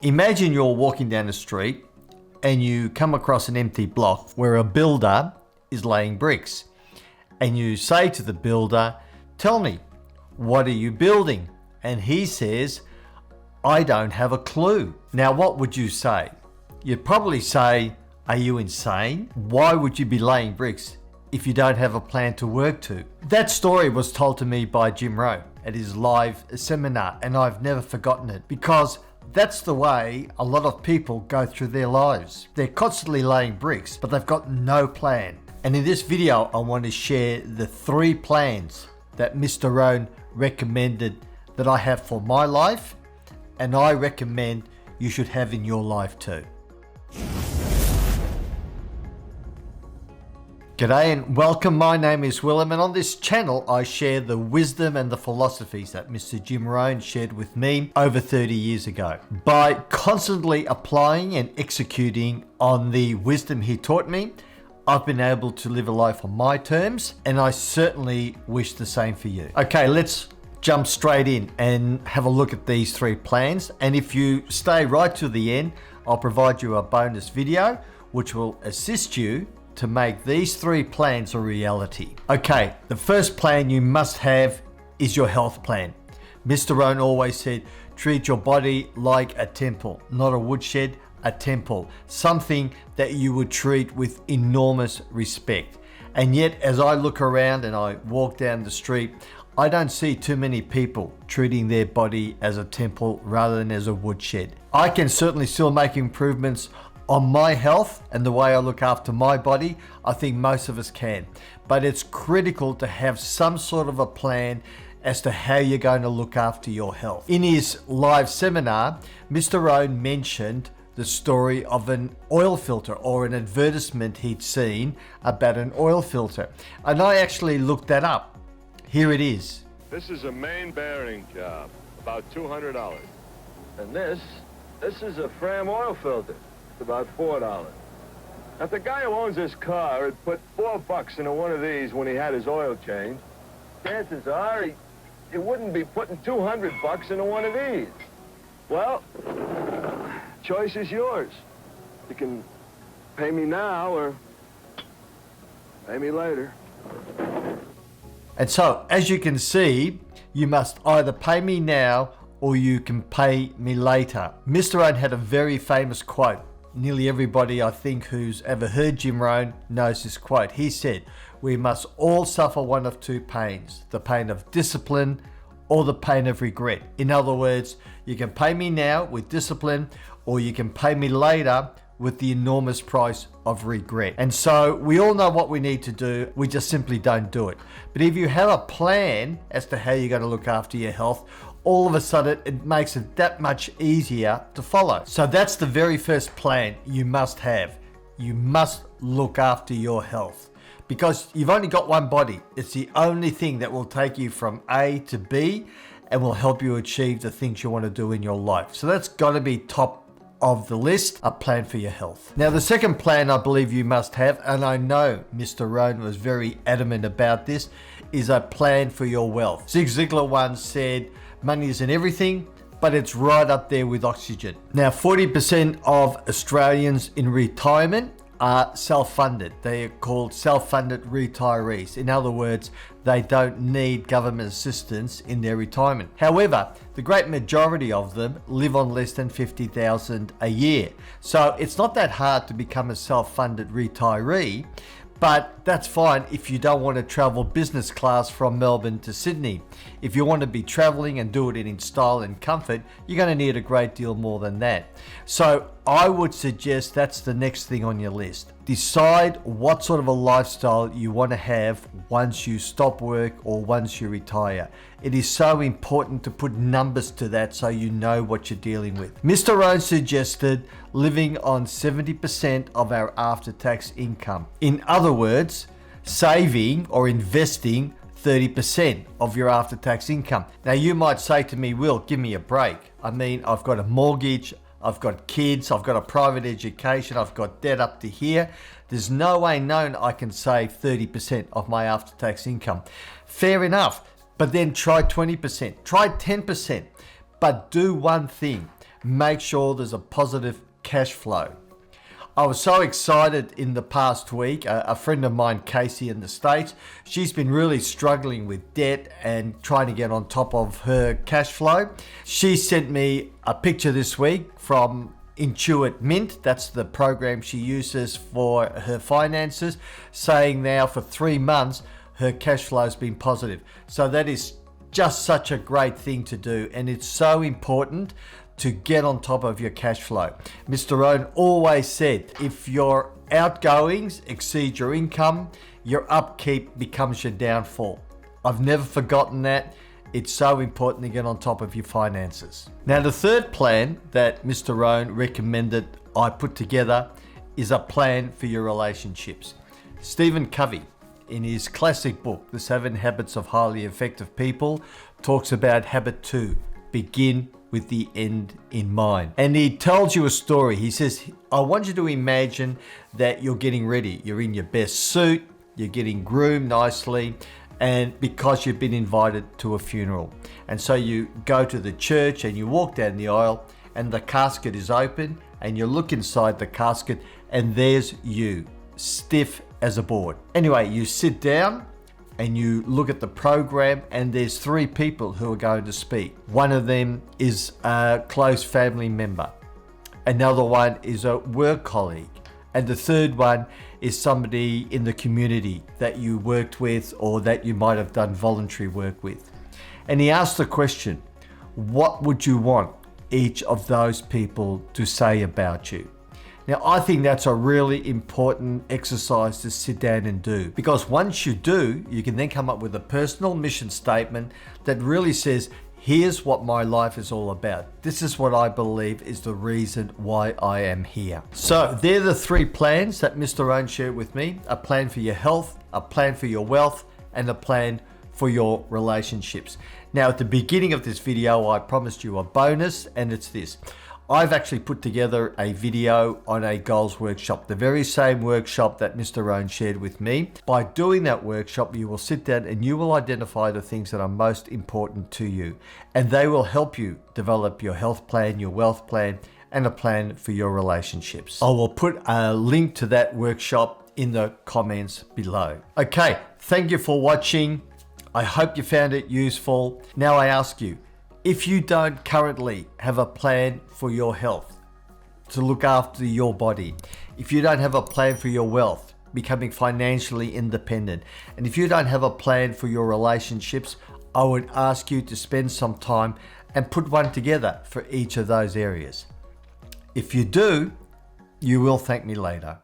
Imagine you're walking down the street and you come across an empty block where a builder is laying bricks. And you say to the builder, "Tell me, what are you building?" And he says, "I don't have a clue." Now, what would you say? You'd probably say, "Are you insane? Why would you be laying bricks if you don't have a plan to work to?" That story was told to me by Jim Rohn at his live seminar, and I've never forgotten it because that's the way a lot of people go through their lives. They're constantly laying bricks, but they've got no plan. And in this video, I want to share the 3 plans that Mr. Rohn recommended that I have for my life, and I recommend you should have in your life too. G'day and welcome, my name is Willem, and on this channel I share the wisdom and the philosophies that Mr. Jim Rohn shared with me over 30 years ago. By constantly applying and executing on the wisdom he taught me, I've been able to live a life on my terms, and I certainly wish the same for you. Okay, let's jump straight in and have a look at these 3 plans, and if you stay right to the end, I'll provide you a bonus video which will assist you to make these 3 plans a reality. Okay, the first plan you must have is your health plan. Mr. Rohn always said, treat your body like a temple, not a woodshed, a temple, something that you would treat with enormous respect. And yet, as I look around and I walk down the street, I don't see too many people treating their body as a temple rather than as a woodshed. I can certainly still make improvements on my health and the way I look after my body. I think most of us can, but it's critical to have some sort of a plan as to how you're going to look after your health. In his live seminar, Mr. Rohn mentioned the story of an oil filter, or an advertisement he'd seen about an oil filter, and I actually looked that up. Here it is. This is a main bearing job, about $200. And this is a Fram oil filter. About $4. Now, if the guy who owns this car had put $4 into one of these when he had his oil changed, chances are he wouldn't be putting $200 into one of these. Well, choice is yours. You can pay me now or pay me later. And so, as you can see, you must either pay me now or you can pay me later. Mr. Rohn had a very famous quote. Nearly everybody, I think, who's ever heard Jim Rohn knows this quote. He said, "We must all suffer one of 2 pains, the pain of discipline or the pain of regret." In other words, you can pay me now with discipline, or you can pay me later with the enormous price of regret. And so we all know what we need to do, we just simply don't do it. But if you have a plan as to how you're going to look after your health, all of a sudden it makes it that much easier to follow. So that's the very first plan you must have. You must look after your health, because you've only got one body. It's the only thing that will take you from A to B and will help you achieve the things you want to do in your life. So that's got to be top of the list, a plan for your health. Now, the second plan I believe you must have, and I know Mr. Rohn was very adamant about this, is a plan for your wealth. Zig Ziglar once said, money isn't everything, but it's right up there with oxygen. Now, 40% of Australians in retirement are self-funded. They are called self-funded retirees. In other words, they don't need government assistance in their retirement. However, the great majority of them live on less than $50,000 a year. So it's not that hard to become a self-funded retiree, but that's fine if you don't want to travel business class from Melbourne to Sydney. If you want to be traveling and do it in style and comfort, you're going to need a great deal more than that. So I would suggest that's the next thing on your list. Decide what sort of a lifestyle you want to have once you stop work or once you retire. It is so important to put numbers to that so you know what you're dealing with. Mr. Rohn suggested living on 70% of our after-tax income. In other words, saving or investing 30% of your after-tax income. Now, you might say to me, "Will, give me a break. I mean, I've got a mortgage, I've got kids, I've got a private education, I've got debt up to here. There's no way known I can save 30% of my after-tax income." Fair enough, but then try 20%, try 10%, but do one thing. make sure there's a positive cash flow. I was so excited in the past week. A friend of mine, Casey, in the States, she's been really struggling with debt and trying to get on top of her cash flow. She sent me a picture this week from Intuit Mint. That's the program she uses for her finances, saying now for 3 months her cash flow has been positive. So that is just such a great thing to do, and it's so important to get on top of your cash flow. Mr. Rohn always said, if your outgoings exceed your income, your upkeep becomes your downfall. I've never forgotten that. It's so important to get on top of your finances. Now, the third plan that Mr. Rohn recommended I put together is a plan for your relationships. Stephen Covey, in his classic book, The 7 Habits of Highly Effective People, talks about habit 2, begin with the end in mind. And he tells you a story. He says, I want you to imagine that you're getting ready. You're in your best suit, you're getting groomed nicely, and because you've been invited to a funeral. And so you go to the church and you walk down the aisle and the casket is open and you look inside the casket and there's you, stiff as a board. Anyway, you sit down and you look at the program and there's 3 people who are going to speak. One of them is a close family member. Another one is a work colleague. And the third one is somebody in the community that you worked with or that you might have done voluntary work with. And he asked the question, what would you want each of those people to say about you? Now, I think that's a really important exercise to sit down and do, because once you do, you can then come up with a personal mission statement that really says, here's what my life is all about. This is what I believe is the reason why I am here. So they're the 3 plans that Mr. Rohn shared with me: a plan for your health, a plan for your wealth, and a plan for your relationships. Now, at the beginning of this video, I promised you a bonus, and it's this. I've actually put together a video on a goals workshop, the very same workshop that Mr. Rohn shared with me. By doing that workshop, you will sit down and you will identify the things that are most important to you, and they will help you develop your health plan, your wealth plan, and a plan for your relationships. I will put a link to that workshop in the comments below. Okay, thank you for watching. I hope you found it useful. Now I ask you, if you don't currently have a plan for your health, to look after your body, if you don't have a plan for your wealth, becoming financially independent, and if you don't have a plan for your relationships, I would ask you to spend some time and put one together for each of those areas. If you do, you will thank me later.